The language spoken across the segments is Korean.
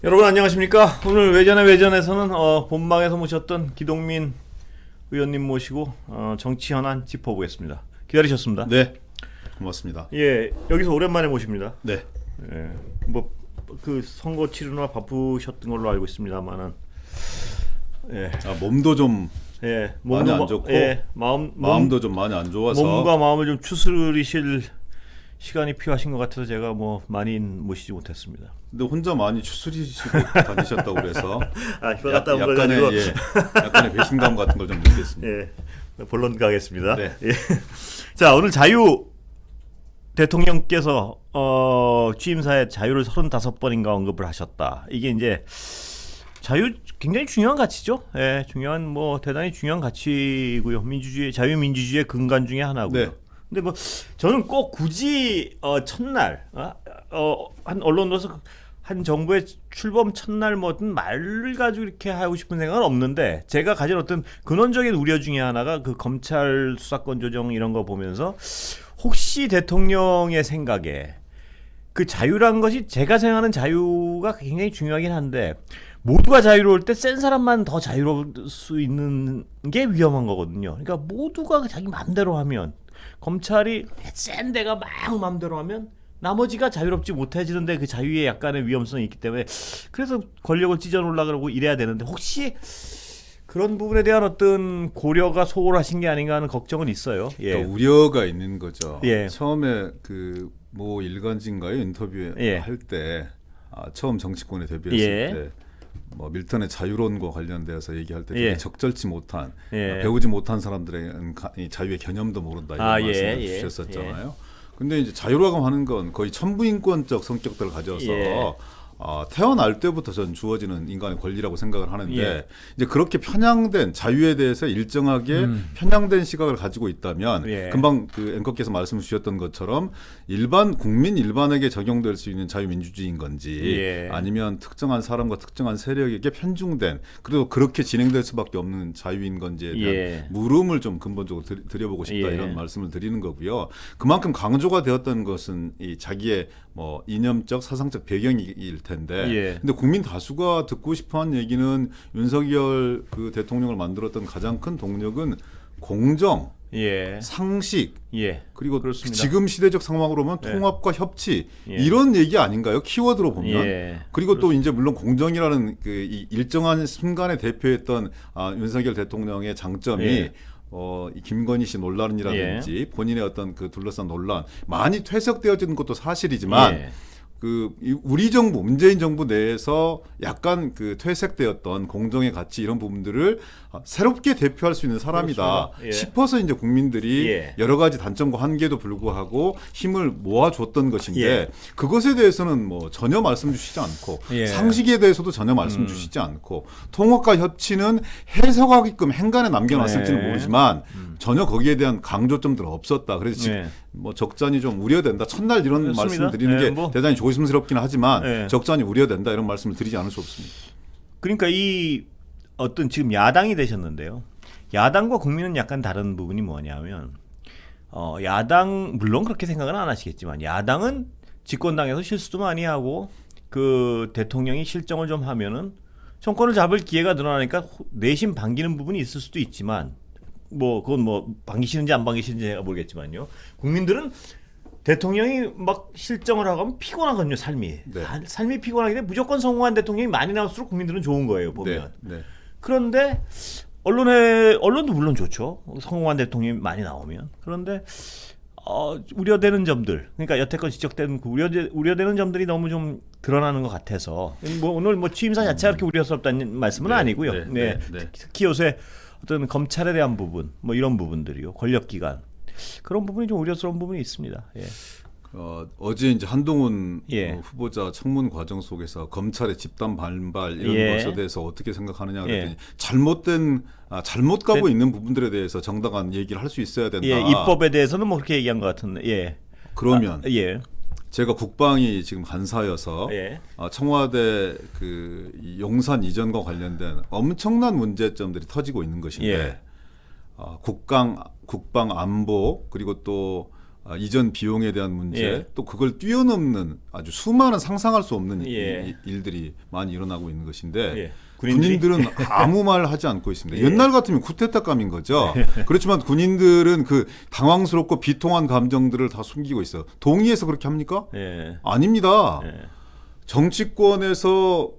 여러분 안녕하십니까? 오늘 외전에서는 본방에서 모셨던 기동민 의원님 모시고 정치 현안 짚어보겠습니다. 기다리셨습니다. 네, 고맙습니다. 예, 여기서 오랜만에 모십니다. 네, 예, 뭐 그 선거 치르느라 바쁘셨던 걸로 알고 있습니다만은, 예, 몸도 좀 예, 많이 안 좋고, 예, 마음도 좀 많이 안 좋아서 몸과 마음을 좀 추스리실 시간이 필요하신 것 같아서 제가 뭐 많이 모시지 못했습니다. 근데 혼자 많이 추스리시고 다니셨다고 그래서 갔다 온 거 약간의 약간의 배신감 같은 걸 좀 느꼈습니다. 예, 본론 가겠습니다. 네. 예. 자, 오늘 자유 대통령께서 취임사에 자유를 35번인가 언급을 하셨다. 이게 이제 자유 굉장히 중요한 가치죠. 예, 중요한 뭐 대단히 중요한 가치고요. 민주주의, 자유민주주의의 근간 중에 하나고요. 네. 근데 뭐 저는 꼭 굳이 첫날 한 언론으로서 한 정부의 출범 첫날 뭐든 말을 가지고 이렇게 하고 싶은 생각은 없는데, 제가 가진 어떤 근원적인 우려 중에 하나가 그 검찰 수사권 조정 이런 거 보면서 혹시 대통령의 생각에 그 자유란 것이, 제가 생각하는 자유가 굉장히 중요하긴 한데 모두가 자유로울 때 센 사람만 더 자유로울 수 있는 게 위험한 거거든요. 그러니까 모두가 자기 마음대로 하면, 검찰이 센 데가 막 마음대로 하면 나머지가 자유롭지 못해지는데 그 자유에 약간의 위험성이 있기 때문에, 그래서 권력을 찢어놓으려고 그러고 이래야 되는데, 혹시 그런 부분에 대한 어떤 고려가 소홀하신 게 아닌가 하는 걱정은 있어요. 예. 그러니까 우려가 있는 거죠. 예. 처음에 그 뭐 일간지인가요 인터뷰 예. 할 때 처음 정치권에 데뷔했을 예. 때 뭐 밀턴의 자유론과 관련돼서 얘기할 때 되게 예. 적절치 못한 예. 배우지 못한 사람들의 이 자유의 개념도 모른다 이런 말씀을 예. 주셨었잖아요. 근데 이제 자유라고 하는 건 거의 천부인권적 성격들을 가져서 예. 태어날 때부터 전 주어지는 인간의 권리라고 생각을 하는데, 예. 이제 그렇게 편향된 자유에 대해서 일정하게 편향된 시각을 가지고 있다면, 예. 금방 그 앵커께서 말씀 주셨던 것처럼 일반 국민 일반에게 적용될 수 있는 자유민주주의인 건지, 예. 아니면 특정한 사람과 특정한 세력에게 편중된, 그리고 그렇게 진행될 수밖에 없는 자유인 건지에 대한 예. 물음을 좀 근본적으로 드려보고 싶다, 예. 이런 말씀을 드리는 거고요. 그만큼 강조가 되었던 것은 이 자기의 뭐 이념적 사상적 배경일 텐데, 예. 근데 국민 다수가 듣고 싶어하는 얘기는, 윤석열 그 대통령을 만들었던 가장 큰 동력은 공정, 예. 상식, 예. 그리고 그렇습니다. 지금 시대적 상황으로 보면 예. 통합과 협치, 예. 이런 얘기 아닌가요? 키워드로 보면. 예. 그리고 또 이제 물론 공정이라는 그 이 일정한 순간에 대표했던 윤석열 대통령의 장점이, 예. 이 김건희 씨 논란이라든지 본인의 어떤 그 둘러싼 논란 많이 퇴색되어지는 것도 사실이지만, 예. 우리 정부, 문재인 정부 내에서 약간 그 퇴색되었던 공정의 가치, 이런 부분들을 새롭게 대표할 수 있는 사람이다 그렇습니다. 예. 싶어서 이제 국민들이 예. 여러 가지 단점과 한계도 불구하고 힘을 모아줬던 것인데, 예. 그것에 대해서는 뭐 전혀 말씀 주시지 않고, 예. 상식에 대해서도 전혀 말씀 주시지 않고, 통합과 협치는 해석하게끔 행간에 남겨놨을지는 예. 모르지만 전혀 거기에 대한 강조점들은 없었다. 그래서 예. 뭐 적잖이 좀 우려된다. 첫날 이런 그렇습니다. 말씀을 드리는 예, 게 뭐. 대단히 조심스럽긴 하지만, 예. 적잖이 우려된다, 이런 말씀을 드리지 않을 수 없습니다. 그러니까 이 어떤 지금 야당이 되셨는데요. 야당과 국민은 약간 다른 부분이 뭐냐면, 야당 물론 그렇게 생각은 안 하시겠지만, 야당은 집권당에서 실수도 많이 하고 그 대통령이 실정을 좀 하면은 정권을 잡을 기회가 늘어나니까 내심 반기는 부분이 있을 수도 있지만, 뭐 그건 뭐 반기시는지 안 반기시는지 제가 모르겠지만요. 국민들은 대통령이 막 실정을 하고 하면 피곤하거든요, 삶이. 네. 삶이 피곤하기 때문에 무조건 성공한 대통령이 많이 나올수록 국민들은 좋은 거예요, 보면. 네. 그런데 언론도 물론 좋죠, 성공한 대통령이 많이 나오면. 그런데 우려되는 점들, 그러니까 여태껏 지적된 그 우려되는 점들이 너무 좀 드러나는 것 같아서, 뭐 오늘 뭐 취임사 자체가 그렇게 우려스럽다는 말씀은 아니고요. 네. 특히 요새 어떤 검찰에 대한 부분, 뭐 이런 부분들이요, 권력기관, 그런 부분이 좀 우려스러운 부분이 있습니다. 예. 어제 이제 한동훈 예. 후보자 청문 과정 속에서 검찰의 집단 반발, 이런 예. 것에 대해서 어떻게 생각하느냐 그랬더니, 예. 잘못 가고 있는 부분들에 대해서 정당한 얘기를 할 수 있어야 된다. 예, 입법에 대해서는 뭐 그렇게 얘기한 것 같은데. 예. 그러면 예. 제가 국방이 지금 간사여서 예. 청와대 이 용산 이전과 관련된 엄청난 문제점들이 터지고 있는 것인데, 예. 국방 안보, 그리고 또 이전 비용에 대한 문제, 예. 또 그걸 뛰어넘는 아주 수많은 상상할 수 없는 예. 일들이 많이 일어나고 있는 것인데 예. 군인들이? 군인들은 아무 말 하지 않고 있습니다. 예. 옛날 같으면 쿠데타감인 거죠. 그렇지만 군인들은 그 당황스럽고 비통한 감정들을 다 숨기고 있어요. 동의해서 그렇게 합니까? 예. 아닙니다. 예. 정치권에서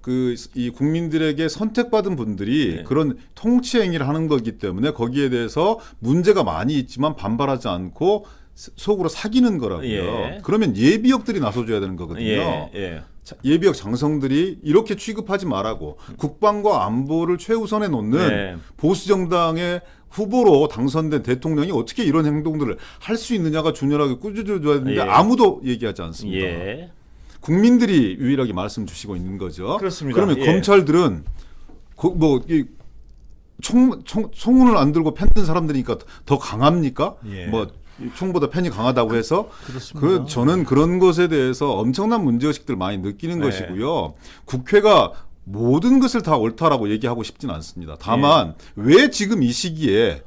이 국민들에게 선택받은 분들이 네. 그런 통치 행위를 하는 거기 때문에 거기에 대해서 문제가 많이 있지만 반발하지 않고 속으로 사귀는 거라고요. 예. 그러면 예비역들이 나서줘야 되는 거거든요. 예. 예비역 장성들이 이렇게 취급하지 말라고 국방과 안보를 최우선에 놓는 네. 보수 정당의 후보로 당선된 대통령이 어떻게 이런 행동들을 할 수 있느냐가 준연하게 꾸짖어줘야 되는데 예. 아무도 얘기하지 않습니다. 예. 국민들이 유일하게 말씀 주시고 있는 거죠. 그렇습니다. 그러면 예. 검찰들은 총을 안 들고 펜 든 사람들이니까 더 강합니까? 예. 뭐 총보다 펜이 강하다고 해서 그렇습니다. 저는 그런 것에 대해서 엄청난 문제의식들 많이 느끼는 네. 것이고요. 국회가 모든 것을 다 옳다라고 얘기하고 싶지는 않습니다. 다만 왜 지금 이 시기에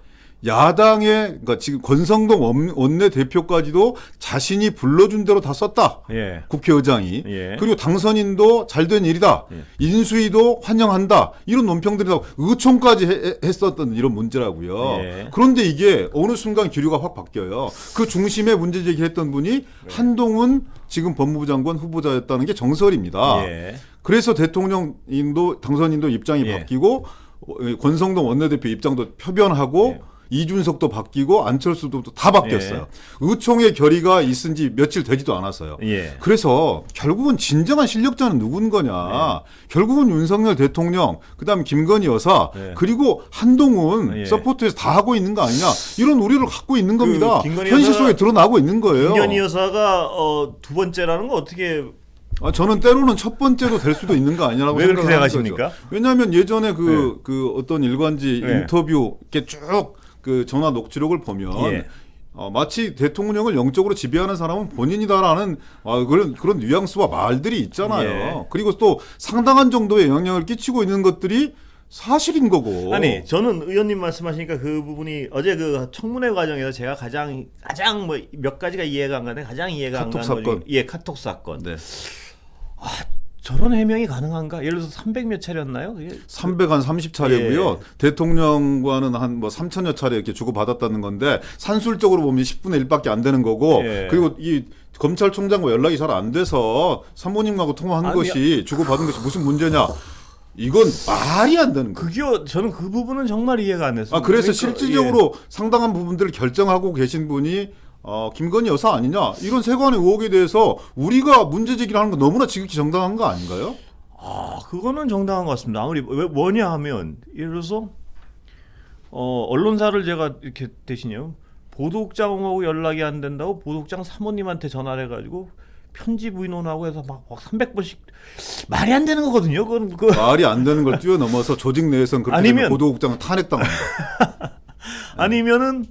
야당의 그러니까 지금 권성동 원내대표까지도 자신이 불러준 대로 다 썼다. 예. 국회의장이. 예. 그리고 당선인도 잘된 일이다. 예. 인수위도 환영한다. 이런 논평들이 나오고 의총까지 했었던 이런 문제라고요. 예. 그런데 이게 어느 순간 기류가 확 바뀌어요. 그 중심에 문제 제기했던 분이 한동훈 지금 법무부 장관 후보자였다는 게 정설입니다. 예. 그래서 대통령인도 당선인도 입장이 예. 바뀌고 권성동 원내대표 입장도 표변하고 예. 이준석도 바뀌고 안철수도 다 바뀌었어요. 예. 의총의 결의가 있은 지 며칠 되지도 않았어요. 예. 그래서 결국은 진정한 실력자는 누군 거냐. 결국은 윤석열 대통령, 그다음에 김건희 여사, 예. 그리고 한동훈 예. 서포트에서 다 하고 있는 거 아니냐. 이런 우려를 갖고 있는 겁니다. 김건희 현실 여사가- 속에 드러나고 있는 거예요. 김건희 여사가 두 번째라는 거 어떻게 저는 때로는 첫 번째로 될 수도 있는 거 아니냐라고 왜 그렇게 생각하는 생각하십니까? 거죠. 왜냐하면 예전에 그 어떤 일간지 네. 인터뷰 이렇게 쭉 그 전화 녹취록을 보면 예. 마치 대통령을 영적으로 지배하는 사람은 본인이다라는 그런 뉘앙스와 말들이 있잖아요. 예. 그리고 또 상당한 정도의 영향을 끼치고 있는 것들이 사실인 거고. 아니 저는 의원님 말씀하시니까 그 부분이 어제 그 청문회 과정에서 제가 가장 뭐 몇 가지가 이해가 안 가는데 가장 이해가 안 카톡 가는 사건. 예, 카톡 사건. 네. 저런 해명이 가능한가? 예를 들어서 300 몇 차례였나요? 330차례고요. 예. 대통령과는 한 뭐 3천여 차례 이렇게 주고받았다는 건데 산술적으로 보면 10분의 1밖에 안 되는 거고 예. 그리고 이 검찰총장과 연락이 잘 안 돼서 사모님하고 통화한 아니, 것이 주고받은 것이 무슨 문제냐. 이건 말이 안 되는 거예요. 저는 그 부분은 정말 이해가 안 됐어요. 그래서 그러니까, 실질적으로 상당한 부분들을 결정하고 계신 분이 김건희 여사 아니냐 이런 세관의 의혹에 대해서 우리가 문제 제기를 하는 건 너무나 지극히 정당한 거 아닌가요? 그거는 정당한 것 같습니다. 아무리 뭐냐 하면 예를 들어서 언론사를 제가 이렇게 대신해요. 보도국장하고 연락이 안 된다고 보도국장 사모님한테 전화를 해가지고 편집 의논하고 해서 막 300번씩 말이 안 되는 거거든요. 그건 말이 안 되는 걸 뛰어넘어서 조직 내에서는 그렇게 아니면- 되면 보도국장은 탄핵당합니다. 아니면은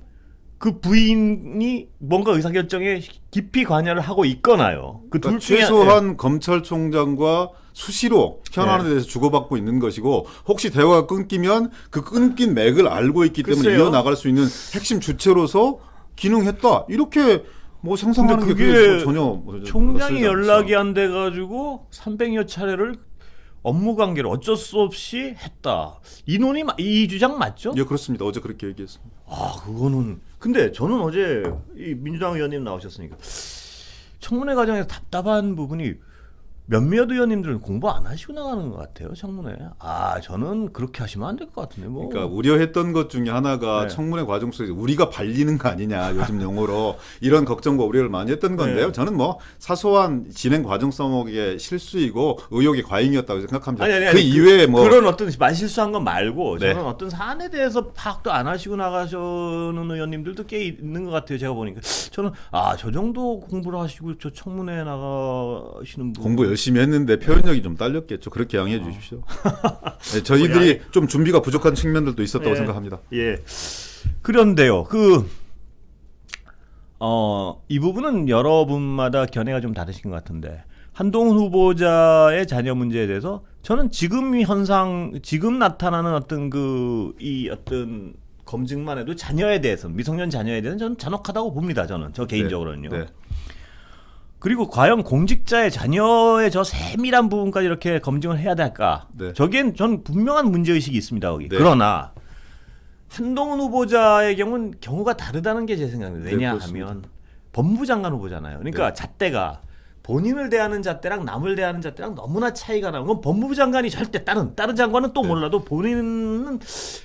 그 부인이 뭔가 의사결정에 깊이 관여를 하고 있거나요. 그 둘 그러니까 중에 최소한 검찰총장과 수시로 현안에 대해서 주고받고 있는 것이고 혹시 대화가 끊기면 그 끊긴 맥을 알고 있기 때문에 글쎄요. 이어나갈 수 있는 핵심 주체로서 기능했다. 이렇게 뭐 상상하는 근데 게 그게 그게 전혀 총장이 쓰지 않죠. 연락이 안 돼가지고 300여 차례를 업무 관계로 어쩔 수 없이 했다. 이 주장 맞죠? 예, 그렇습니다. 어제 그렇게 얘기했습니다. 그거는 근데 저는 어제 이 민주당 의원님 나오셨으니까 청문회 과정에서 답답한 부분이 몇몇 의원님들은 공부 안 하시고 나가는 것 같아요. 청문회. 저는 그렇게 하시면 안 될 것 같은데 뭐. 그러니까 우려했던 것 중에 하나가 네. 청문회 과정 속에서 우리가 발리는 거 아니냐 요즘 용어로 이런 걱정과 우려를 많이 했던 건데요. 네. 저는 뭐 사소한 진행 과정 써먹의 실수이고 의혹의 과잉이었다고 생각합니다. 아니, 그 이외에 뭐 그런 어떤 말실수한 건 말고 네. 저는 어떤 사안에 대해서 파악도 안 하시고 나가시는 의원님들도 꽤 있는 것 같아요. 제가 보니까 저는 저 정도 공부를 하시고 저 청문회 나가시는 분 공부 열심히 했는데 표현력이 좀 딸렸겠죠. 그렇게 양해해 주십시오. 네, 저희들이 좀 준비가 부족한 측면들도 있었다고 예. 생각합니다. 예. 그런데요. 이 부분은 여러 분마다 견해가 좀 다르신 것 같은데 한동훈 후보자의 자녀 문제에 대해서 저는 지금 나타나는 어떤 검증만 해도 자녀에 대해서는 미성년 자녀에 대해서는 저는 잔혹하다고 봅니다. 저 개인적으로는요. 네. 그리고 과연 공직자의 자녀의 저 세밀한 부분까지 이렇게 검증을 해야 될까? 네. 저기엔 전 분명한 문제의식이 있습니다. 거기. 네. 그러나 한동훈 후보자의 경우는 경우가 다르다는 게 제 생각입니다. 네, 왜냐하면 법무부 장관 후보잖아요. 그러니까 네. 잣대가 본인을 대하는 잣대랑 남을 대하는 잣대랑 너무나 차이가 나는 건 법무부 장관이 절대 다른 장관은 또 네. 몰라도 본인은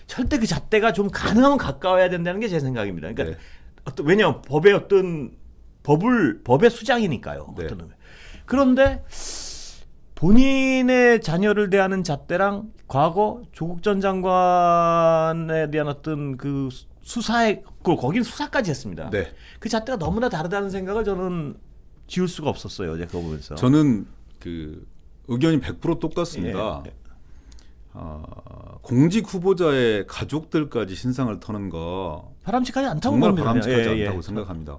절대 그 잣대가 좀 가능하면 가까워야 된다는 게 제 생각입니다. 그러니까 네. 왜냐하면 법의 수장이니까요. 네. 어떤 의미. 그런데 본인의 자녀를 대하는 잣대랑 과거 조국 전 장관에 대한 어떤 그 수사에 거긴 수사까지 했습니다. 네. 그 잣대가 너무나 다르다는 생각을 저는 지울 수가 없었어요. 어제 그거 보면서. 저는 그 의견이 100% 똑같습니다. 예. 공직 후보자의 가족들까지 신상을 터는 거 바람직하지 않다고 정말 봅니다. 바람직하지 예, 않다고 생각합니다.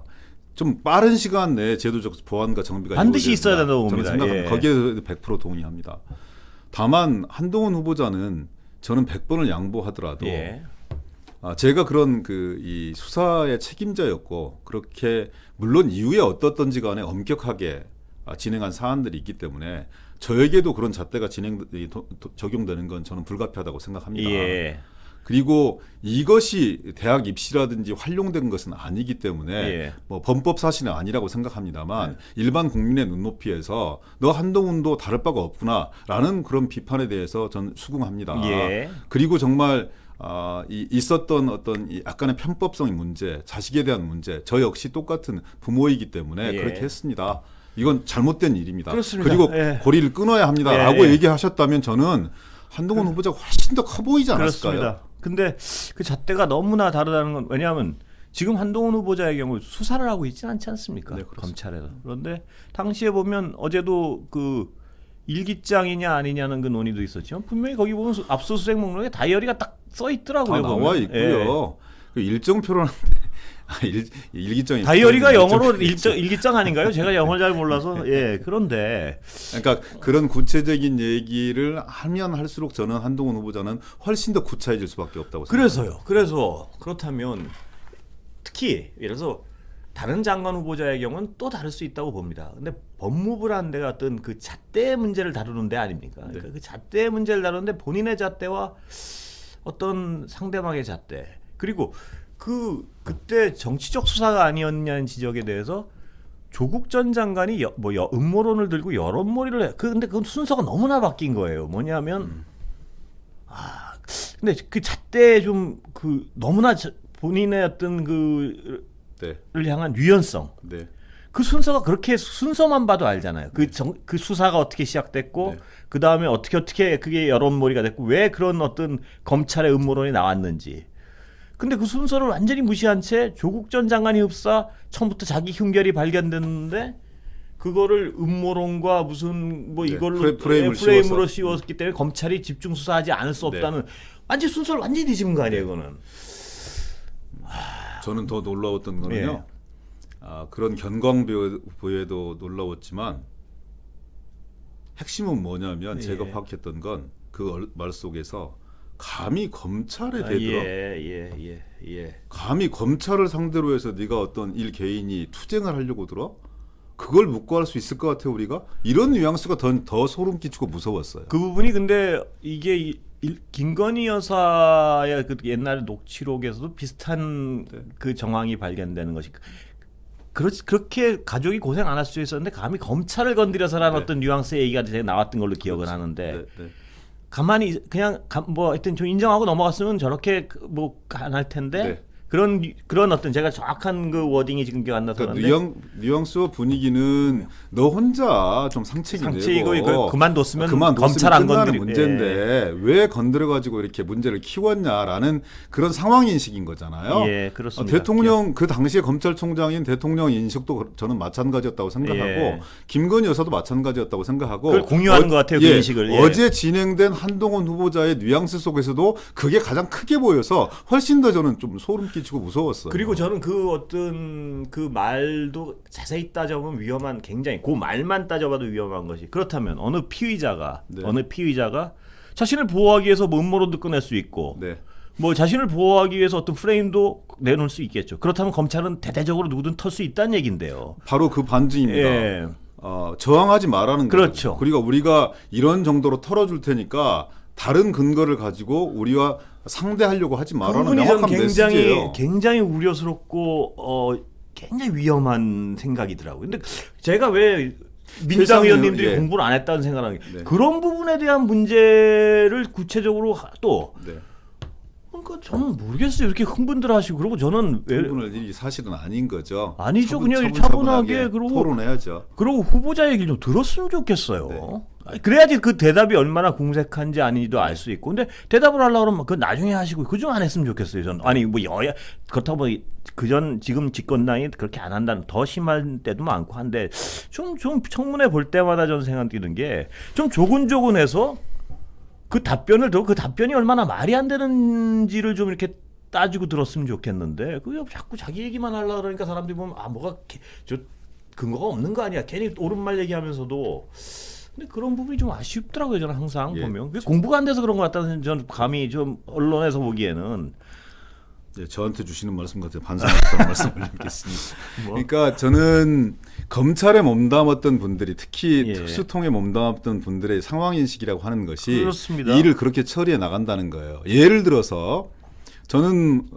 좀 빠른 시간 내에 제도적 보완과 정비가 반드시 이루어져야 있어야 된다고 저는 봅니다. 생각합니다. 예. 거기에 100% 동의합니다. 다만 한동훈 후보자는 저는 100번을 양보하더라도 예. 제가 그런 이 수사의 책임자였고 그렇게 물론 이후에 어떻든지 간에 엄격하게 진행한 사안들이 있기 때문에 저에게도 그런 잣대가 적용되는 건 저는 불가피하다고 생각합니다. 예. 그리고 이것이 대학 입시라든지 활용된 것은 아니기 때문에 예. 뭐 범법 사실은 아니라고 생각합니다만 일반 국민의 눈높이에서 너 한동훈도 다를 바가 없구나라는 그런 비판에 대해서 저는 수긍합니다. 예. 그리고 정말 있었던 어떤 약간의 편법성의 문제, 자식에 대한 문제, 저 역시 똑같은 부모이기 때문에 예. 그렇게 했습니다. 이건 잘못된 일입니다. 그렇습니다. 그리고 예. 고리를 끊어야 합니다라고 예. 얘기하셨다면 저는 한동훈 후보자가 훨씬 더 커 보이지 않았을까요? 그렇습니다. 근데 그 잣대가 너무나 다르다는 건 왜냐하면 지금 한동훈 후보자의 경우 수사를 하고 있지는 않지 않습니까? 네, 그렇습니다. 검찰에서. 그런데 당시에 보면 어제도 그 일기장이냐 아니냐는 그 논의도 있었지만 분명히 거기 보면 압수수색 목록에 다이어리가 딱 써 있더라고요. 다 나와 보면. 있고요. 그 일정 표로는 일기장이 다이어리가 영어로 일정 일기장 아닌가요? 제가 영어를 잘 몰라서. 예. 그런데 그러니까 그런 구체적인 얘기를 하면 할수록 저는 한동훈 후보자는 훨씬 더 구차해질 수밖에 없다고 생각합니다. 그래서 그렇다면 특히 예를 들어서 다른 장관 후보자의 경우는 또 다를 수 있다고 봅니다. 근데 법무부라는 데가 어떤 그 잣대 문제를 다루는 데 아닙니까? 그러니까 네. 그 잣대 문제를 다루는데 본인의 잣대와 어떤 상대방의 잣대 그리고 그때 정치적 수사가 아니었냐는 지적에 대해서 조국 전 장관이 음모론을 들고 여론몰이를 해. 근데 그 순서가 너무나 바뀐 거예요. 뭐냐면 근데 그 잣대에 좀 너무나 본인의 어떤 네. 를 향한 유연성. 네. 그 순서가 그렇게 순서만 봐도 알잖아요. 그 수사가 어떻게 시작됐고 네. 그 다음에 어떻게 그게 여론몰이가 됐고 왜 그런 어떤 검찰의 음모론이 나왔는지. 근데 그 순서를 완전히 무시한 채 조국 전 장관이 흡사 처음부터 자기 흉결이 발견됐는데 그거를 음모론과 무슨 네, 이걸로 프레임으로 씌웠기 때문에 검찰이 집중 수사하지 않을 수 없다는 완전 순서를 완전히 뒤집은 거 아니에요, 이거는. 저는 더 놀라웠던 거는요. 그런 견광부에도 놀라웠지만 핵심은 뭐냐면 제가 파악했던 건 그 말 속에서 감히 검찰에 대들어 감히 검찰을 상대로 해서 네가 어떤 일 개인이 투쟁을 하려고 들어? 그걸 묵고할 수 있을 것 같아요 우리가? 이런 뉘앙스가 더 소름 끼치고 무서웠어요. 그 부분이 근데 이게 김건희 여사의 그 옛날 녹취록에서도 비슷한 그 정황이 발견되는 것이 그렇게 가족이 고생 안 할 수 있었는데 감히 검찰을 건드려서라는 어떤 뉘앙스의 얘기가 나왔던 걸로 기억을 하는데 가만히 그냥 하여튼 좀 인정하고 넘어갔으면 저렇게 안 할 텐데 그런 어떤 제가 정확한 그 워딩이 지금 기억 안 나서 그런데 뉘앙스와 분위기는 너 혼자 좀 상책이 되고 그만뒀으면 검찰 안 끝나는 건드리고 문제인데 왜 건드려가지고 이렇게 문제를 키웠냐라는 그런 상황 인식인 거잖아요. 예, 그렇습니다. 대통령 그 당시에 검찰총장인 대통령 인식도 저는 마찬가지였다고 생각하고 김건희 여사도 마찬가지였다고 생각하고 그걸 공유하는 것 같아요. 그 인식을. 어제 진행된 한동훈 후보자의 뉘앙스 속에서도 그게 가장 크게 보여서 훨씬 더 저는 좀 소름 끼치고 무서웠어요. 그리고 저는 그 어떤 그 말도 자세히 따져보면 위험한 굉장히 그 말만 따져봐도 위험한 것이 그렇다면 어느 피의자가 자신을 보호하기 위해서 음모론도 꺼낼 수 있고 뭐 자신을 보호하기 위해서 어떤 프레임도 내놓을 수 있겠죠. 그렇다면 검찰은 대대적으로 누구든 털 수 있다는 얘기인데요. 바로 그 반증입니다. 예. 저항하지 말라는 거죠. 그렇죠. 그리고 우리가 이런 정도로 털어줄 테니까 다른 근거를 가지고 우리와 상대하려고 하지 그 말라는 부분이 전 명확한 메시지예요. 굉장히 우려스럽고 굉장히 위험한 생각이더라고요. 근데 제가 왜 민주당 세상에, 의원님들이 예. 공부를 안 했다는 생각을 하는 게 네. 그런 부분에 대한 문제를 구체적으로 또 네. 그러니까 저는 모르겠어요. 이렇게 흥분들 하시고 그러고 저는 왜 흥분할 일이 사실은 아닌 거죠. 아니죠. 그냥 차분하게 그러고 토론해야죠. 그리고 후보자 얘기를 좀 들었으면 좋겠어요. 네. 그래야지 그 대답이 얼마나 궁색한지 아닌지도 알 수 있고. 근데 대답을 하려고 그러면 그 나중에 하시고 그중 안 했으면 좋겠어요. 저는 아니 뭐 여야 그렇다고 뭐 그전 지금 집권당이 그렇게 안 한다는 더 심한 때도 많고 한데 좀 청문회 볼 때마다 저는 생각드는 게 좀 조근조근해서 그 답변을 그 답변이 얼마나 말이 안 되는지를 좀 이렇게 따지고 들었으면 좋겠는데 그 자꾸 자기 얘기만 하려고 그러니까 사람들이 보면 뭐가 저 근거가 없는 거 아니야. 괜히 옳은 말 얘기하면서도 근데 그런 부분이 좀 아쉽더라고요. 저는 항상 예. 보면 공부가 안 돼서 그런 것 같다는 저는 감이 좀 언론에서 보기에는 네, 저한테 주시는 말씀 같아요. 반성했다는 말씀 올리겠습니다. 뭐. 그러니까 저는 검찰에 몸담았던 분들이 특히 예. 특수통에 몸담았던 분들의 상황 인식이라고 하는 것이 그렇습니다. 이 일을 그렇게 처리해 나간다는 거예요. 예를 들어서 저는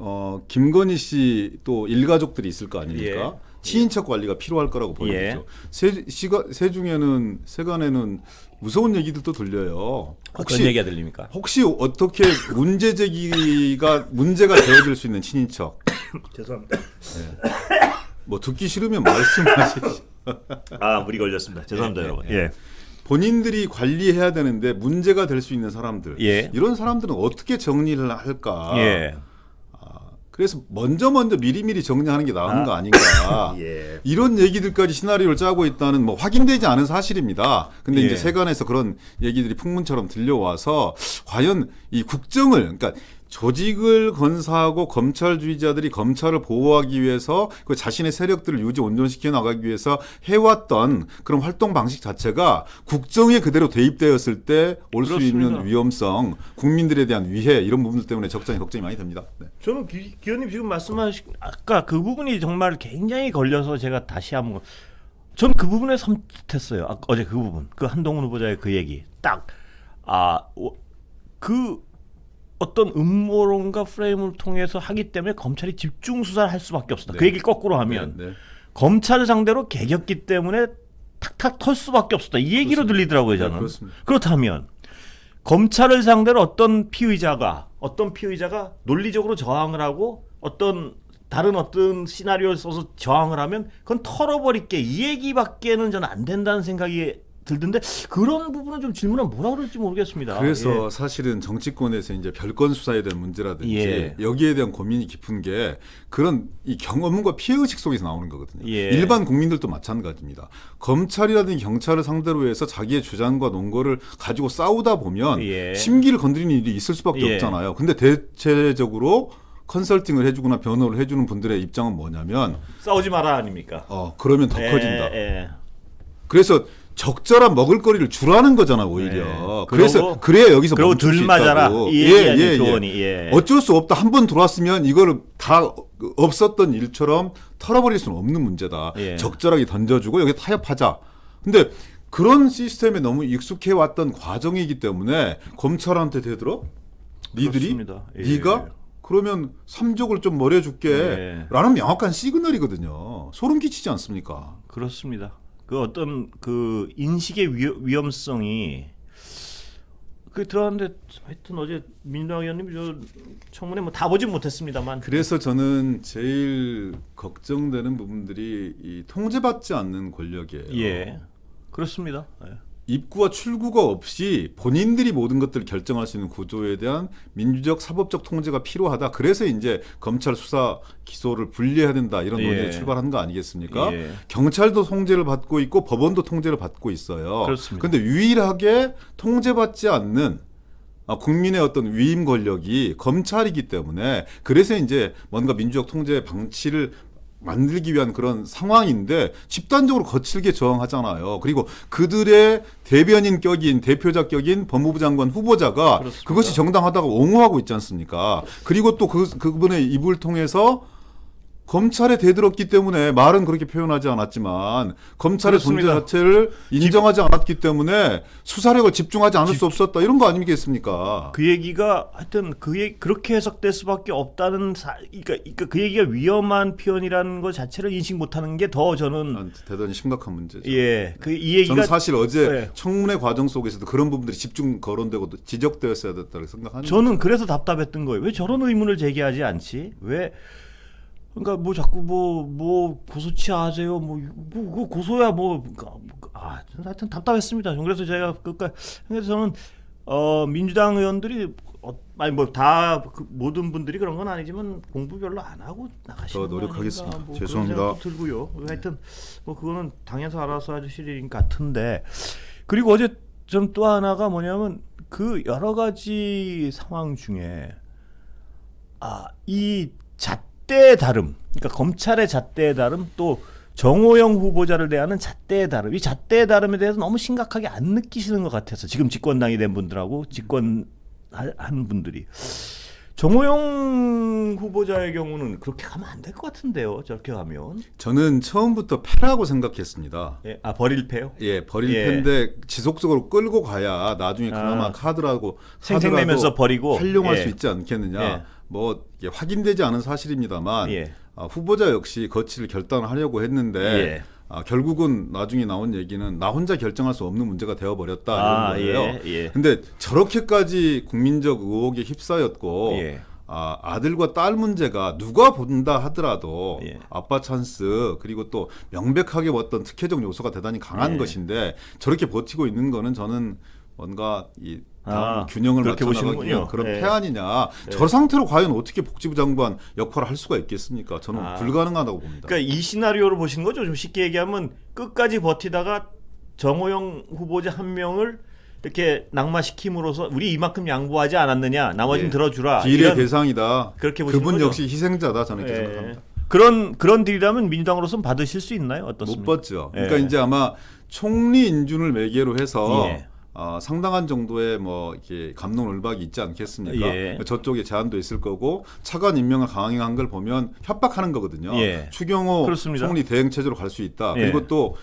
김건희 씨 또 일가족들이 있을 거 아닙니까? 예. 친인척 관리가 필요할 거라고 보는 예. 거죠. 세간에는 무서운 얘기들도 들려요. 어떤 얘기가 들립니까? 혹시 어떻게 문제가 되어질 수 있는 친인척? 죄송합니다. 뭐 듣기 싫으면 말씀하시죠. 물이 걸렸습니다. 죄송합니다, 예, 여러분. 예. 예. 본인들이 관리해야 되는데 문제가 될 수 있는 사람들, 예. 이런 사람들은 어떻게 정리를 할까? 예. 그래서 먼저 미리미리 정리하는 게 나은 거 아닌가? 예. 이런 얘기들까지 시나리오를 짜고 있다는 뭐 확인되지 않은 사실입니다. 근데 예. 이제 세간에서 그런 얘기들이 풍문처럼 들려와서 과연 이 국정을 그러니까 조직을 건사하고 검찰주의자들이 검찰을 보호하기 위해서 그 자신의 세력들을 유지 온전시켜 나가기 위해서 해왔던 그런 활동 방식 자체가 국정에 그대로 대입되었을 때 올 수 그렇습니다. 있는 위험성, 국민들에 대한 위해 이런 부분들 때문에 걱정이 많이 됩니다. 네. 저는 기현님 지금 말씀하신 아까 그 부분이 정말 굉장히 걸려서 제가 다시 한번 저는 그 부분에 섬찟했어요. 어제 그 부분 그 한동훈 후보자의 그 얘기 그 어떤 음모론과 프레임을 통해서 하기 때문에 검찰이 집중 수사를 할 수밖에 없었다. 네. 그 얘기를 거꾸로 하면 네, 네. 검찰을 상대로 개겼기 때문에 탁탁 털 수밖에 없었다. 이 얘기로 그렇습니다. 들리더라고요. 네, 저는. 그렇습니다. 그렇다면 검찰을 상대로 어떤 피의자가 논리적으로 저항을 하고 다른 어떤 시나리오를 써서 저항을 하면 그건 털어버릴게 이 얘기밖에는 저는 안 된다는 생각이 들던데 그런 부분은 좀 질문하면 뭐라 그럴지 모르겠습니다. 그래서 예. 사실은 정치권에서 이제 별건 수사에 대한 문제라든지 예. 여기에 대한 고민이 깊은 게 그런 이 경험과 피해 의식 속에서 나오는 거거든요. 예. 일반 국민들도 마찬가지입니다. 검찰이라든지 경찰을 상대로 해서 자기의 주장과 논거를 가지고 싸우다 보면 예. 심기를 건드리는 일이 있을 수밖에 예. 없잖아요. 근데 대체적으로 컨설팅을 해주거나 변호를 해주는 분들의 입장은 뭐냐면 싸우지 마라 아닙니까? 그러면 더 커진다. 예. 그래서 적절한 먹을거리를 주라는 거잖아 오히려. 네. 그래서 그래야 여기서 그리고 멈출 수 들 맞아라. 있다고. 이 얘기 아니에요, 조언이. 예. 어쩔 수 없다. 한 번 들어왔으면 이거를 다 없었던 일처럼 털어버릴 수는 없는 문제다. 예. 적절하게 던져주고 여기 타협하자. 근데 그런 시스템에 너무 익숙해 왔던 과정이기 때문에 검찰한테 되들어 니들이 그렇습니다. 예. 네가 그러면 삼족을 좀 머려줄게 예. 라는 명확한 시그널이거든요. 소름 끼치지 않습니까? 그렇습니다. 그 어떤 그 인식의 위험성이 그 들어갔는데 하여튼 어제 민주당 의원님이 저 청문회 뭐 다 보진 못했습니다만 그래서 저는 제일 걱정되는 부분들이 이 통제받지 않는 권력이에요. 예 그렇습니다. 예. 입구와 출구가 없이 본인들이 모든 것들을 결정할 수 있는 구조에 대한 민주적 사법적 통제가 필요하다. 그래서 이제 검찰 수사 기소를 분리해야 된다 이런 예. 논의에 출발한 거 아니겠습니까? 예. 경찰도 통제를 받고 있고 법원도 통제를 받고 있어요. 그렇습니다. 그런데 유일하게 통제받지 않는 국민의 어떤 위임 권력이 검찰이기 때문에 그래서 이제 뭔가 민주적 통제 방치를 만들기 위한 그런 상황인데 집단적으로 거칠게 저항하잖아요. 그리고 그들의 대변인 격인 대표자 격인 법무부 장관 후보자가 그렇습니다. 그것이 정당하다고 옹호하고 있지 않습니까? 그리고 또 그분의 입을 통해서 검찰에 대들었기 때문에 말은 그렇게 표현하지 않았지만 검찰의 그렇습니다. 존재 자체를 인정하지 않았기 때문에 수사력을 집중하지 않을 수 없었다. 이런 거 아니겠습니까? 그 얘기가 하여튼 그렇게 해석될 수밖에 없다는 그러니까 그 얘기가 위험한 표현이라는 것 자체를 인식 못하는 게 더 저는 대단히 심각한 문제죠. 예, 그 이 얘기가 저는 사실 어제 예. 청문회 과정 속에서도 그런 부분들이 집중 거론되고 지적되었어야 됐다고 생각하는 저는 그래서 답답했던 거예요. 왜 저런 의문을 제기하지 않지? 왜 그러니까 뭐 자꾸 뭐 고소치 하세요. 뭐 고소야 하여튼 답답했습니다. 그래서 제가 그래서 저는 민주당 의원들이 아니 모든 분들이 그런 건 아니지만 공부 별로 안 하고 나가시는 더 노력하겠습니다. 거 아닌가, 죄송합니다. 그런 생각도 들고요. 하여튼 그거는 당에서 알아서 하실 일 같은데. 그리고 어제 좀 또 하나가 뭐냐면 그 여러 가지 상황 중에 이 잣대의 다름, 그러니까 검찰의 잣대의 다름, 또 정호영 후보자를 대하는 잣대의 다름, 이 잣대의 다름에 대해서 너무 심각하게 안 느끼시는 것 같아서 지금 집권당이 된 분들하고 집권한 분들이 정호영 후보자의 경우는 그렇게 가면 안 될 것 같은데요. 저렇게 가면 저는 처음부터 패라고 생각했습니다. 버릴 패요? 예, 버릴 예. 패인데 지속적으로 끌고 가야 나중에 그나마 카드라도 생색내면서 버리고 활용할 예. 수 있지 않겠느냐. 예. 뭐 이게 확인되지 않은 사실입니다만 예. 후보자 역시 거취를 결단하려고 했는데 예. 결국은 나중에 나온 얘기는 나 혼자 결정할 수 없는 문제가 되어버렸다 이런 거예요. 예. 근데 저렇게까지 국민적 의혹에 휩싸였고 예. 아들과 딸 문제가 누가 본다 하더라도 예. 아빠 찬스 그리고 또 명백하게 어떤 특혜적 요소가 대단히 강한 예. 것인데 저렇게 버티고 있는 거는 저는 뭔가 이 다음 균형을 그렇게 맞춰 나가기 보시는군요. 위한 그런 예. 패안이냐. 저 상태로 과연 어떻게 복지부 장관 역할을 할 수가 있겠습니까? 저는 불가능하다고 봅니다. 그러니까 이 시나리오를 보시는 거죠. 좀 쉽게 얘기하면 끝까지 버티다가 정호영 후보자 한 명을 이렇게 낙마시킴으로써 우리 이만큼 양보하지 않았느냐, 나머지는 예. 들어주라. 딜의 이런 대상이다. 그렇게 보시는 그분 거죠? 역시 희생자다 저는 이렇게 예. 생각합니다. 그런 딜이라면 민주당으로서는 받으실 수 있나요? 어떻습니까? 못 받죠. 그러니까 예. 이제 아마 총리 인준을 매개로 해서 예. 상당한 정도의 뭐 이렇게 감론을박이 있지 않겠습니까? 예. 저쪽에 제한도 있을 거고 차관 임명을 강행한 걸 보면 협박하는 거거든요. 예. 추경호 그렇습니다. 총리 대행 체제로 갈 수 있다. 예. 그리고 또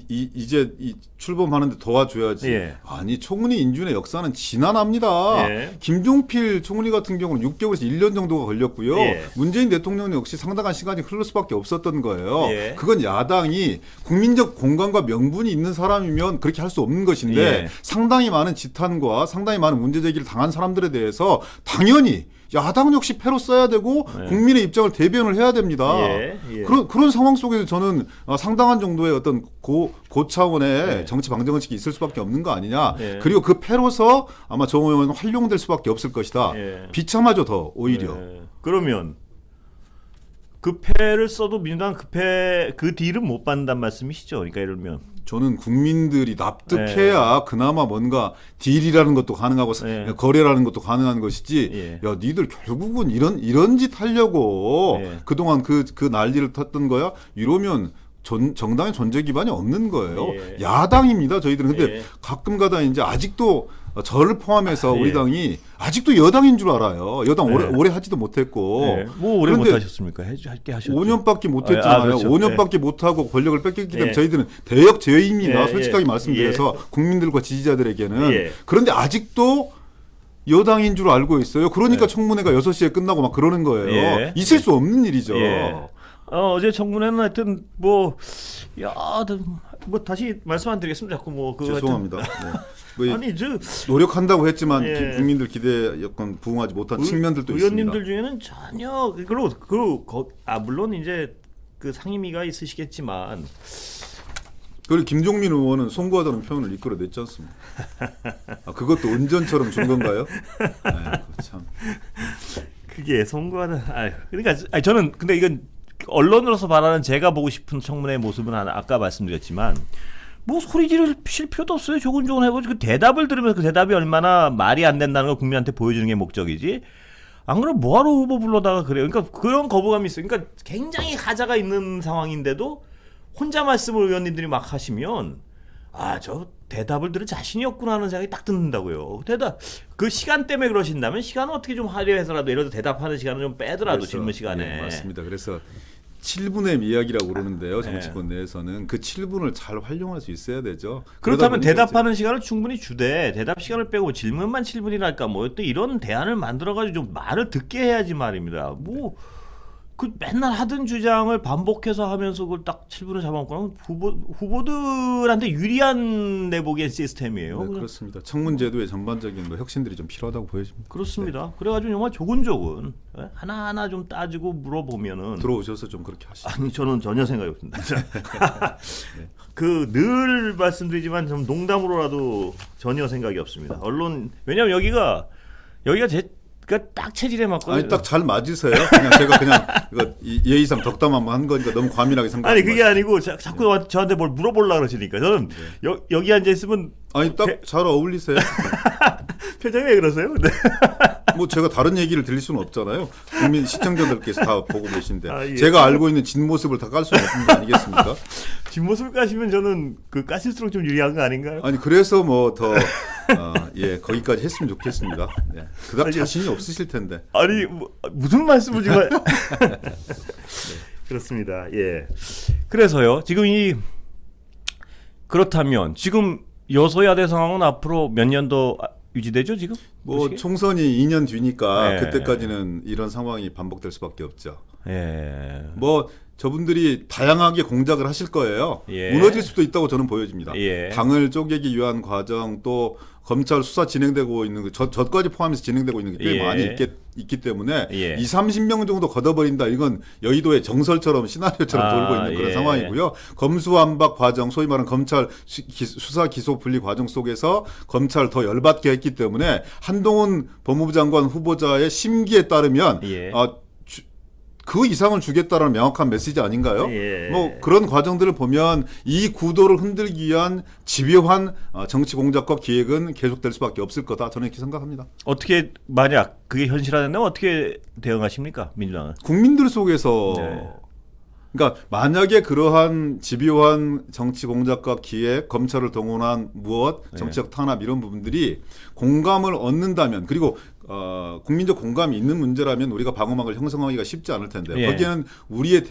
이제 출범하는데 도와줘야지. 예. 아니 총리 인준의 역사는 지난합니다. 예. 김종필 총리 같은 경우는 6개월에서 1년 정도가 걸렸고요. 예. 문재인 대통령 역시 상당한 시간이 흐를 수밖에 없었던 거예요. 예. 그건 야당이 국민적 공간과 명분이 있는 사람이면 그렇게 할 수 없는 것인데 예. 상당히 상당히 많은 지탄과 상당히 많은 문제 제기를 당한 사람들에 대해서 당연히 야당 역시 패로 써야 되고 국민의 입장을 대변을 해야 됩니다. 예. 예. 그런 상황 속에서 저는 상당한 정도의 어떤 고차원의 네. 정치 방정식이 있을 수밖에 없는 거 아니냐. 예. 그리고 그 패로서 아마 정호영은 활용될 수밖에 없을 것이다. 예. 비참하죠 더 오히려. 그러면 그 패를 써도 민주당 그 딜은 못 받는다는 말씀이시죠? 그러니까 예를 들면 저는 국민들이 납득해야 그나마 뭔가 딜이라는 것도 가능하고 예. 거래라는 것도 가능한 것이지. 예. 야, 니들 결국은 이런 짓 하려고 예. 그동안 그 난리를 탔던 거야. 이러면 정당의 존재 기반이 없는 거예요. 예. 야당입니다, 저희들은. 근데 예. 가끔가다 이제 아직도 저를 포함해서 우리 예. 당이 아직도 여당인 줄 알아요. 여당 예. 오래 하지도 못했고. 네. 뭐 오래 그런데 못하셨습니까? 할게 하셨죠. 5년밖에 못했잖아요. 그렇죠. 5년밖에 못하고 권력을 뺏겼기 때문에 예. 저희들은 대역 제임이다. 예, 솔직하게 예. 말씀드려서 국민들과 지지자들에게는. 예. 그런데 아직도 여당인 줄 알고 있어요. 그러니까 예. 청문회가 6시에 끝나고 막 그러는 거예요. 예. 있을 수 없는 일이죠. 예. 어제 청문회는 하여튼 뭐 다시 말씀 안 드리겠습니다. 자꾸 죄송합니다. 네. 뭐 아니 노력한다고 했지만 예. 국민들 기대에 약간 부응하지 못한 측면들도 있습니다. 의원님들 중에는 전혀 그리고 물론 이제 그 상임위가 있으시겠지만 그리고 김종민 의원은 송구하다는 표현을 이끌어냈지 않습니까? 그것도 운전처럼 준 건가요? 참. 그게 송구하다. 그러니까 저는 근데 이건 언론으로서 말하는 제가 보고 싶은 청문회 모습은 아까 말씀드렸지만 뭐 소리 지르실 필요도 없어요. 조곤조곤 해보지. 그 대답을 들으면서 그 대답이 얼마나 말이 안 된다는 걸 국민한테 보여주는 게 목적이지. 안 그러면 뭐하러 후보 불러다가 그래요. 그러니까 그런 거부감이 있어요. 그러니까 굉장히 하자가 있는 상황인데도 혼자 말씀을 의원님들이 막 하시면 저 대답을 들을 자신이 없구나 하는 생각이 딱 든다고요. 그 시간 때문에 그러신다면 시간은 어떻게 좀 화려해서라도 예를 들어 대답하는 시간을 좀 빼더라도 그래서, 질문 시간에. 예, 맞습니다. 그래서 7분의 이야기라고 그러는데요. 정치권 내에서는 그 7분을 잘 활용할 수 있어야 되죠. 그렇다면 대답하는 시간을 충분히 주되 대답 시간을 빼고 질문만 7분이랄까 뭐 또 이런 대안을 만들어가지고 좀 말을 듣게 해야지 말입니다. 뭐 그 맨날 하던 주장을 반복해서 하면서 그걸 딱 7분을 잡아먹고는 후보들한테 유리한 내보기엔 시스템이에요. 네, 그렇습니다. 청문제도의 전반적인 뭐 혁신들이 좀 필요하다고 보여집니다. 그렇습니다. 그래가지고 정말 조근조근 하나하나 좀 따지고 물어보면은 들어오셔서 좀 그렇게 하시죠. 아니 저는 전혀 생각이 없습니다. 그 늘 말씀드리지만 좀 농담으로라도 전혀 생각이 없습니다. 언론 왜냐하면 여기가 그러니까 딱 체질에 맞거든요. 아니 딱 잘 맞으세요. 그냥 제가 그냥 이거 예의상 덕담 한번 한 거니까 너무 과민하게 생각. 아니 그게 아니고 자꾸 저한테 뭘 물어보려고 그러시니까 저는 여기 앉아 있으면 아니 딱 잘 어울리세요. 표정이 왜 그러세요? 네. 뭐 제가 다른 얘기를 드릴 수는 없잖아요. 국민 시청자들께서 다 보고 계신데 예. 제가 알고 있는 진 모습을 다 깔 수는 없는 거 아니겠습니까? 뒷모습을 까시면 저는 그 까실수록 좀 유리한 거 아닌가요? 아니 그래서 뭐 더 거기까지 했으면 좋겠습니다. 네. 그다음 자신이 없으실 텐데. 아니 무슨 말씀을 지금 그렇습니다. 예. 그래서요. 지금 그렇다면 지금 여소야대 상황은 앞으로 몇 년 더 유지되죠 지금? 뭐 보시기에? 총선이 2년 뒤니까 예. 그때까지는 이런 상황이 반복될 수밖에 없죠. 예. 뭐 저분들이 다양하게 공작을 하실 거예요. 예. 무너질 수도 있다고 저는 보여집니다. 예. 당을 쪼개기 위한 과정 또 검찰 수사 진행되고 있는 저까지 포함해서 진행되고 있는 게 꽤 예. 많이 있기 때문에 예. 20-30명 정도 걷어버린다. 이건 여의도의 정설처럼 시나리오처럼 돌고 있는 그런 예. 상황이고요. 검수완박 과정 소위 말하는 검찰 수사 기소 분리 과정 속에서 검찰 더 열받게 했기 때문에 한동훈 법무부 장관 후보자의 심기에 따르면 예. 그 이상을 주겠다라는 명확한 메시지 아닌가요? 예. 뭐 그런 과정들을 보면 이 구도를 흔들기 위한 집요한 정치 공작과 기획은 계속될 수밖에 없을 거다. 저는 이렇게 생각합니다. 어떻게 만약 그게 현실화된다면 어떻게 대응하십니까 민주당은? 국민들 속에서 네. 그러니까 만약에 그러한 집요한 정치 공작과 기획, 검찰을 동원한 무엇, 정치적 탄압 이런 부분들이 공감을 얻는다면 그리고 국민적 공감이 있는 문제라면 우리가 방어막을 형성하기가 쉽지 않을 텐데요. 예. 거기에는 우리의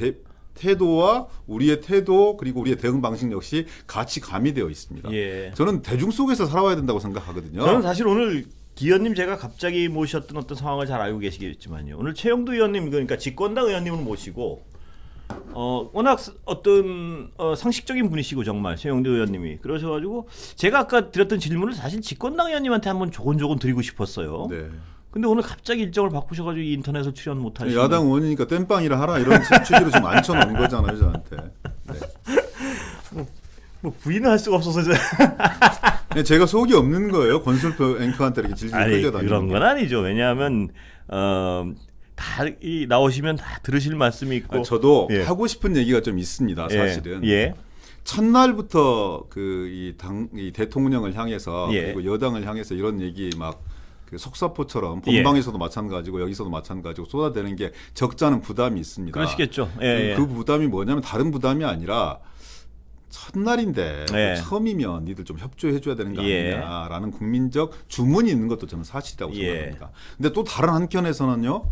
태도와 우리의 태도 그리고 우리의 대응 방식 역시 같이 가미되어 있습니다. 예. 저는 대중 속에서 살아와야 된다고 생각하거든요. 저는 사실 오늘 기현님 제가 갑자기 모셨던 어떤 상황을 잘 알고 계시겠지만요. 오늘 최영두 의원님 그러니까 집권당 의원님을 모시고 워낙 어떤 상식적인 분이시고 정말 최영두 의원님이 그러셔가지고 제가 아까 드렸던 질문을 사실 집권당 의원님한테 한번 조곤조곤 드리고 싶었어요. 네. 근데 오늘 갑자기 일정을 바꾸셔가지고 인터넷에 출연 못하시고 야당 의원이니까 땜빵이라 하라 이런 취지로 좀 앉혀놓은 거잖아요, 저한테. 네. 뭐 부인을 할 수가 없어서 네, 제가 속이 없는 거예요. 권술표 앵커한테 이렇게 질질 아니 끌려다니는 그런 건 아니죠. 왜냐하면 다 나오시면 다 들으실 말씀이 있고 저도 예. 하고 싶은 얘기가 좀 있습니다. 사실은 예. 첫날부터 이 대통령을 향해서 예. 그리고 여당을 향해서 이런 얘기 막 그 속사포처럼 예. 본방에서도 마찬가지고 여기서도 마찬가지고 쏟아대는 게 적잖은 부담이 있습니다. 그러시겠죠. 예. 그 부담이 뭐냐면 다른 부담이 아니라 첫날인데 예. 처음이면 니들 좀 협조해줘야 되는 거 예. 아니냐라는 국민적 주문이 있는 것도 저는 사실이라고 예. 생각합니다. 근데 또 다른 한켠에서는요.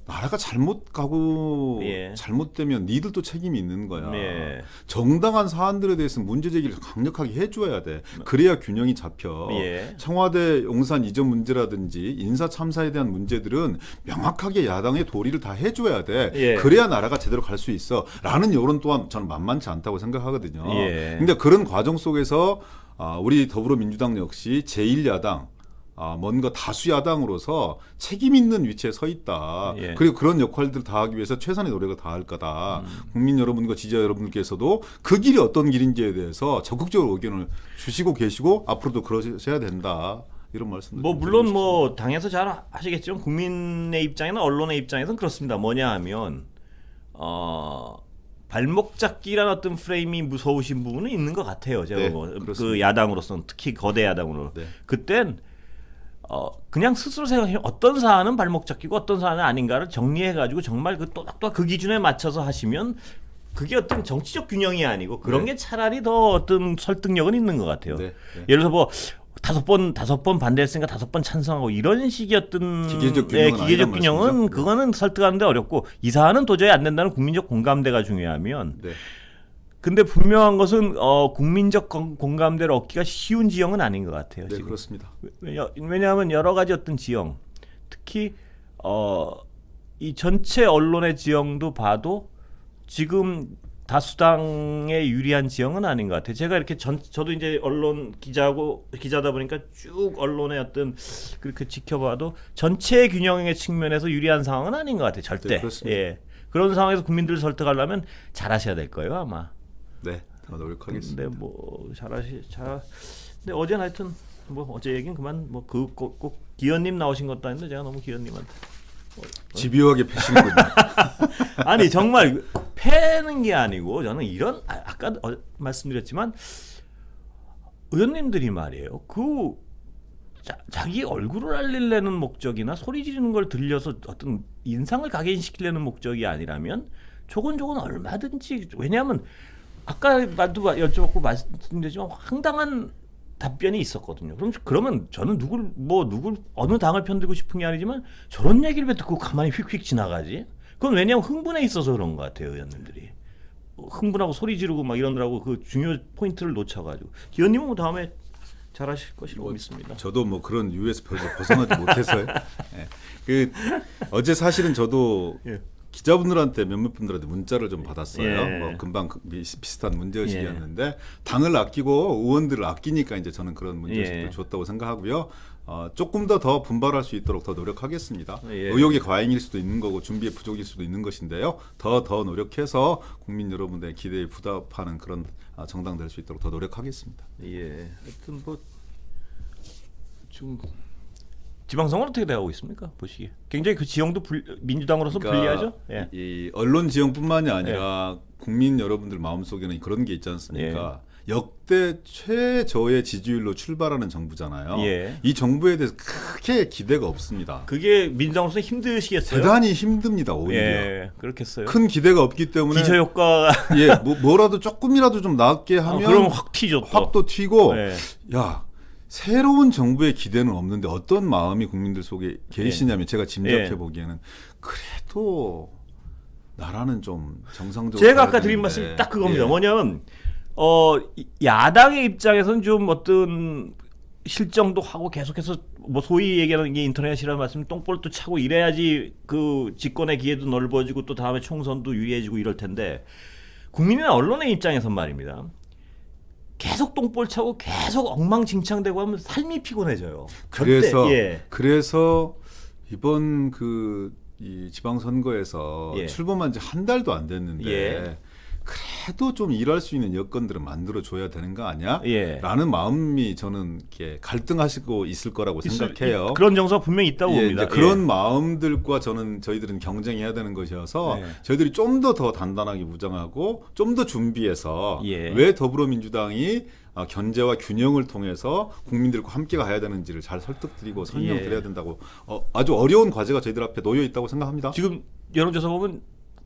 나라가 잘못 가고 예. 잘못되면 니들도 책임이 있는 거야. 예. 정당한 사안들에 대해서 문제 제기를 강력하게 해줘야 돼. 그래야 균형이 잡혀. 예. 청와대 용산 이전 문제라든지 인사 참사에 대한 문제들은 명확하게 야당의 도리를 다 해줘야 돼. 예. 그래야 나라가 제대로 갈 수 있어. 라는 여론 또한 저는 만만치 않다고 생각하거든요. 예. 근데 그런 과정 속에서 우리 더불어민주당 역시 제1야당 뭔가 다수 야당으로서 책임 있는 위치에 서 있다. 예. 그리고 그런 역할들을 다하기 위해서 최선의 노력을 다할 거다. 국민 여러분과 지지자 여러분께서도 그 길이 어떤 길인지에 대해서 적극적으로 의견을 주시고 계시고 앞으로도 그러셔야 된다. 이런 말씀들. 뭐 물론 뭐 당에서 잘 하시겠지만 국민의 입장이나 언론의 입장에서는 그렇습니다. 뭐냐 하면 발목 잡기라는 어떤 프레임이 무서우신 부분은 있는 것 같아요. 제가 네, 그 그렇습니다. 야당으로서는 특히 거대 야당으로 네. 그땐 그냥 스스로 생각해 어떤 사안은 발목 잡히고 어떤 사안은 아닌가를 정리해가지고 정말 그 또박또박 그 기준에 맞춰서 하시면 그게 어떤 정치적 균형이 아니고 그런 네. 게 차라리 더 어떤 설득력은 있는 것 같아요. 네, 네. 예를 들어서 뭐 다섯 번 반대했으니까 5번 찬성하고 이런 식이었던 기계적 균형은 기계적 아니란 균형은 말씀이죠? 그거는 설득하는데 어렵고 이 사안은 도저히 안 된다는 국민적 공감대가 중요하면 네. 근데 분명한 것은 국민적 공감대를 얻기가 쉬운 지형은 아닌 것 같아요. 네, 지금. 그렇습니다. 왜냐하면 여러 가지 어떤 지형, 특히 이 전체 언론의 지형도 봐도 지금 다수당에 유리한 지형은 아닌 것 같아요. 제가 이렇게 저도 이제 언론 기자다 보니까 쭉 언론의 어떤 그렇게 지켜봐도 전체 균형의 측면에서 유리한 상황은 아닌 것 같아요. 절대. 네, 그렇습니다. 예. 그런 상황에서 국민들을 설득하려면 잘하셔야 될 거예요, 아마. 네, 더 노력하겠습니다. 근데 뭐 근데 어제 하여튼 뭐 어제 얘기는 그만 뭐 꼭 기현님 나오신 것도 아닌데 제가 너무 기현님한테 집요하게 패시는군요. 아니 정말 패는 게 아니고 저는 이런 아까 말씀드렸지만 의원님들이 말이에요 그 자기 얼굴을 알리려는 목적이나 소리 지르는 걸 들려서 어떤 인상을 각인시키려는 목적이 아니라면 조곤조곤 얼마든지 왜냐하면 아까 말도 여쭤봤고 말씀드렸지만 황당한 답변이 있었거든요. 그러면 저는 누굴 어느 당을 편들고 싶은 게 아니지만 저런 얘기를 왜 듣고 가만히 휙휙 지나가지? 그건 왜냐하면 흥분해 있어서 그런 것 같아요, 의원님들이. 흥분하고 소리 지르고 막 이러느라고 그 중요 포인트를 놓쳐가지고. 기현님은 뭐 다음에 잘하실 것이라고 믿습니다. 저도 뭐 그런 유에서 벗어나지 못해서요. 네. 그 어제 사실은 저도 예. 기자분들한테 몇몇 분들한테 문자를 좀 받았어요. 예. 뭐 금방 비슷한 문제의식이었는데 당을 아끼고 의원들을 아끼니까 이제 저는 그런 문제의식을 예. 줬다고 생각하고요. 조금 더 분발할 수 있도록 더 노력하겠습니다. 예. 의욕의 과잉일 수도 있는 거고 준비의 부족일 수도 있는 것인데요. 더 노력해서 국민 여러분들의 기대에 부답하는 그런 정당 될 수 있도록 더 노력하겠습니다. 예, 하여튼 뭐 지금 지방선거는 어떻게 돼가고 있습니까? 보시기에 굉장히 그 지형도 민주당으로서 불리하죠. 예. 이 언론 지형뿐만이 아니라 국민 여러분들 마음속에는 그런 게 있지 않습니까? 역대 최저의 지지율로 출발하는 정부잖아요. 예. 이 정부에 대해서 크게 기대가 없습니다. 그게 민주당으로서 힘드시겠어요? 대단히 힘듭니다. 오히려 예, 그렇겠어요. 큰 기대가 없기 때문에 기저 효과 예, 뭐라도 조금이라도 좀 낫게 하면 그럼 확 튀죠. 또. 확 또 튀고 예. 야 새로운 정부의 기대는 없는데 어떤 마음이 국민들 속에 계시냐면 제가 짐작해 보기에는 그래도 나라는 좀 정상적으로 제가 아까 가야 드린 되는데. 말씀이 딱 그겁니다. 예. 뭐냐면 야당의 입장에서는 좀 어떤 실정도 하고 계속해서 뭐 소위 얘기하는 게 인터넷이라는 말씀 똥볼도 차고 이래야지 그 집권의 기회도 넓어지고 또 다음에 총선도 유리해지고 이럴 텐데 국민이나 언론의 입장에선 말입니다. 계속 똥볼 차고 계속 엉망진창되고 하면 삶이 피곤해져요. 그래서 이번 이 지방선거에서 예. 출범한 지 한 달도 안 됐는데 예. 그래도 좀 일할 수 있는 여건들을 만들어 줘야 되는 거 아니야? 예. 라는 마음이 저는 이렇게 갈등하시고 있을 거라고 생각해요. 그런 정서가 분명히 있다고 봅니다. 이제 그런 마음들과 저희들은 경쟁해야 되는 것이어서 네. 저희들이 좀 더 단단하게 무장하고 좀 더 준비해서 예. 왜 더불어민주당이 견제와 균형을 통해서 국민들과 함께 가야 되는지를 잘 설득드리고 설명드려야 된다고 아주 어려운 과제가 저희들 앞에 놓여 있다고 생각합니다. 지금 여론조사 보면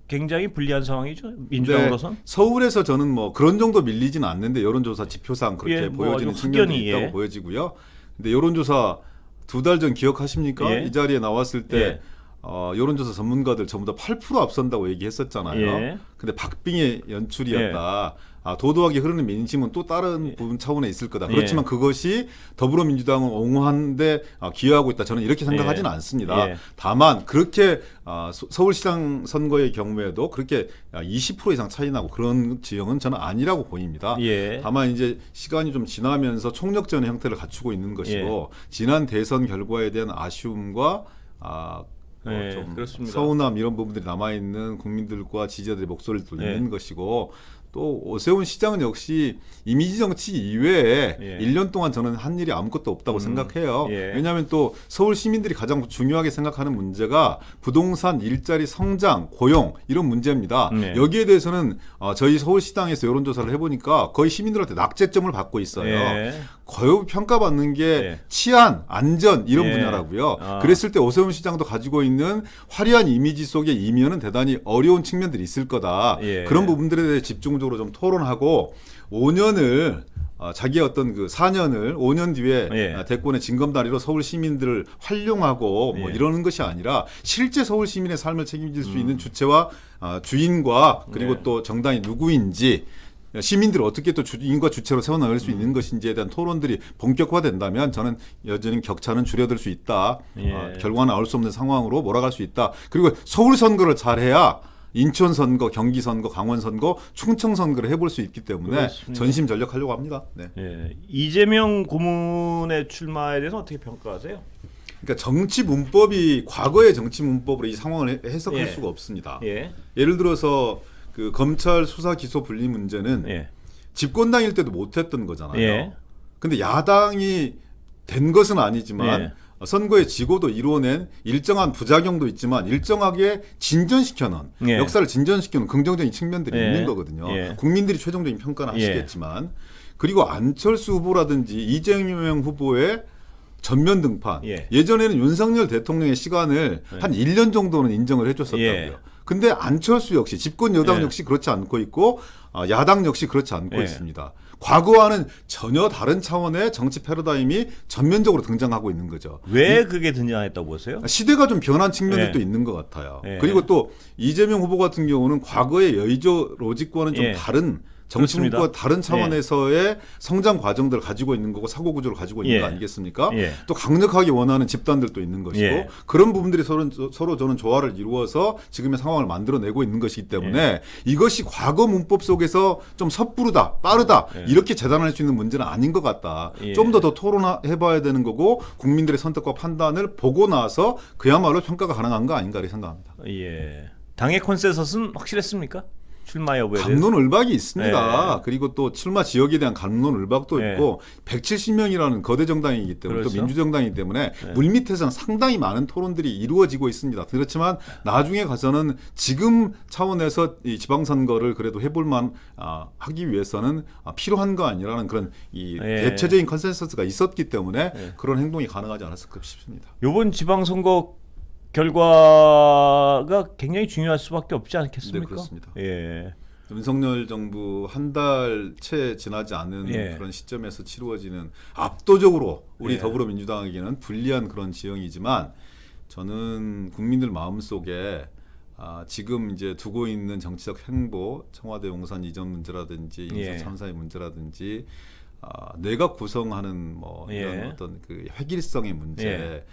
굉장히 불리한 상황이죠. 민주당으로선. 네, 서울에서 저는 뭐 그런 정도 밀리지는 않는데 여론조사 지표상 그렇게 예, 뭐 보여지는 아주 측면이 확연히, 있다고 예. 보여지고요. 근데 여론조사 2달 전 기억하십니까? 예. 이 자리에 나왔을 때 예. 여론조사 전문가들 전부 다 8% 앞선다고 얘기했었잖아요. 예. 근데 박빙의 연출이었다. 도도하게 흐르는 민심은 또 다른 부분 차원에 있을 거다. 그렇지만 그것이 더불어민주당을 옹호하는데 기여하고 있다. 저는 이렇게 생각하지는 않습니다. 예. 다만 그렇게 서울시장 선거의 경우에도 그렇게 20% 이상 차이 나고 그런 지형은 저는 아니라고 보입니다. 예. 다만 이제 시간이 좀 지나면서 총력전의 형태를 갖추고 있는 것이고 지난 대선 결과에 대한 아쉬움과 네, 좀 그렇습니다. 서운함 이런 부분들이 남아 있는 국민들과 지지자들의 목소리도 네. 있는 것이고 또 오세훈 시장은 역시 이미지 정치 이외에 예. 1년 동안 저는 한 일이 아무것도 없다고 생각해요. 예. 왜냐하면 또 서울 시민들이 가장 중요하게 생각하는 문제가 부동산, 일자리, 성장, 고용 이런 문제입니다. 네. 여기에 대해서는 저희 서울시당에서 여론조사를 해보니까 거의 시민들한테 낙제점을 받고 있어요. 예. 거의 평가받는 게 예. 치안, 안전 이런 예. 분야라고요. 아. 그랬을 때 오세훈 시장도 가지고 있는 화려한 이미지 속에 이면은 대단히 어려운 측면들이 있을 거다. 예. 그런 부분들에 대해 집중적으로 좀 토론하고 5년을 자기의 어떤 그 4년을 5년 뒤에 예. 대권의 징검다리로 서울 시민들을 활용하고 뭐 예. 이러는 것이 아니라 실제 서울 시민의 삶을 책임질 수 있는 주체와 주인과 그리고 예. 또 정당이 누구인지 시민들을 어떻게 또 주인과 주체로 세워나갈 수 있는 것인지에 대한 토론들이 본격화된다면 저는 여전히 격차는 줄여들 수 있다. 예. 결과는 나올 수 없는 상황으로 몰아갈 수 있다. 그리고 서울 선거를 잘해야 인천 선거, 경기 선거, 강원 선거, 충청 선거를 해볼 수 있기 때문에 그렇습니다. 전심전력하려고 합니다. 네. 예. 이재명 고문의 출마에 대해서 어떻게 평가하세요? 그러니까 정치 문법이 과거의 정치 문법으로 이 상황을 해석할 예. 수가 없습니다. 예. 예를 들어서 그 검찰 수사 기소 분리 문제는 예. 집권당일 때도 못했던 거잖아요. 예. 근데 야당이 된 것은 아니지만 예. 선거의 지고도 이뤄낸 일정한 부작용도 있지만 일정하게 진전시켜놓은 예. 역사를 진전시켜놓은 긍정적인 측면들이 예. 있는 거거든요. 예. 국민들이 최종적인 평가는 예. 하시겠지만 그리고 안철수 후보라든지 이재명 후보의 전면 등판. 예. 예전에는 윤석열 대통령의 시간을 한 1년 정도는 인정을 해줬었다고요. 예. 근데 안철수 역시 집권 여당 예. 역시 그렇지 않고 있고 야당 역시 그렇지 않고 예. 있습니다. 과거와는 전혀 다른 차원의 정치 패러다임이 전면적으로 등장하고 있는 거죠. 왜 그게 등장했다고 보세요? 시대가 좀 변한 측면들도 예. 있는 것 같아요. 예. 그리고 또 이재명 후보 같은 경우는 과거의 여의도 로직과는 좀 예. 다른 정치 그렇습니다. 문구와 다른 차원에서의 성장 과정들을 가지고 있는 거고 사고 구조를 가지고 있는 예. 거 아니겠습니까? 예. 또 강력하게 원하는 집단들도 있는 것이고 예. 그런 부분들이 서로 저는 조화를 이루어서 지금의 상황을 만들어내고 있는 것이기 때문에 예. 이것이 과거 문법 속에서 좀 섣부르다, 빠르다 예. 이렇게 재단할 수 있는 문제는 아닌 것 같다. 예. 좀 더 토론해봐야 되는 거고 국민들의 선택과 판단을 보고 나서 그야말로 평가가 가능한 거 아닌가 이렇게 생각합니다. 예. 당의 컨센서스는 확실했습니까? 출마 여부에 대해서. 갑론을박이 있습니다. 예. 그리고 또 출마 지역에 대한 갑론을박도 예. 있고 170명이라는 거대 정당이기 때문에 그렇죠. 또 민주정당이기 때문에 예. 물밑에서는 상당히 많은 토론들이 이루어지고 있습니다. 그렇지만 나중에 가서는 지금 차원에서 이 지방선거를 그래도 해볼만 하기 위해서는 필요한 거 아니라는 그런 이 예. 대체적인 컨센서스가 있었기 때문에 예. 그런 행동이 가능하지 않았을까 싶습니다. 이번 지방선거 결과가 굉장히 중요할 수밖에 없지 않겠습니까? 네, 그렇습니다. 예. 윤석열 정부 한 달 채 지나지 않은 예. 그런 시점에서 치루어지는 압도적으로 우리 예. 더불어민주당에게는 불리한 그런 지형이지만 저는 국민들 마음속에 지금 이제 두고 있는 정치적 행보, 청와대 용산 이전 문제라든지 예. 인사 참사의 문제라든지 내각 구성하는 뭐 이런 예. 어떤 그 획일성의 문제 예.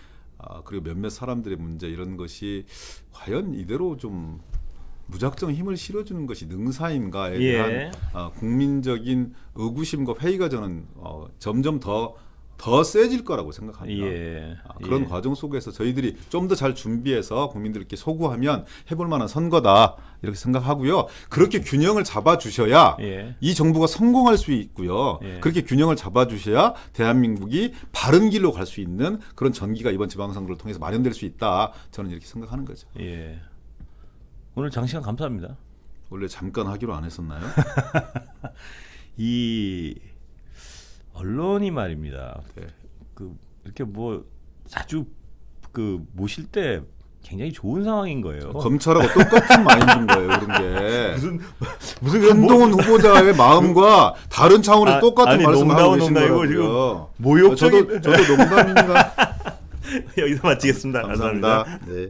그리고 몇몇 사람들의 문제 이런 것이 과연 이대로 좀 무작정 힘을 실어주는 것이 능사인가에 예. 대한 국민적인 의구심과 회의가 저는 점점 더 세질 거라고 생각합니다. 예. 그런 예. 과정 속에서 저희들이 좀 더 잘 준비해서 국민들께 소구하면 해볼 만한 선거다 이렇게 생각하고요. 그렇게 균형을 잡아주셔야 예. 이 정부가 성공할 수 있고요. 예. 그렇게 균형을 잡아주셔야 대한민국이 바른 길로 갈 수 있는 그런 전기가 이번 지방선거를 통해서 마련될 수 있다. 저는 이렇게 생각하는 거죠. 예. 오늘 장시간 감사합니다. 원래 잠깐 하기로 안 했었나요? 이 언론이 말입니다. 네. 그 이렇게 뭐 자주 그 모실 때 굉장히 좋은 상황인 거예요. 검찰하고 똑같은 마인드인 거예요. 그런 게. 무슨 한동훈 후보자의 마음과 다른 차원에서 똑같은 아니, 말씀을 하고 계신 농담이고 거라고요. 지금 모욕적인 저도 농담입니다. 여기서 마치겠습니다. 감사합니다. 네.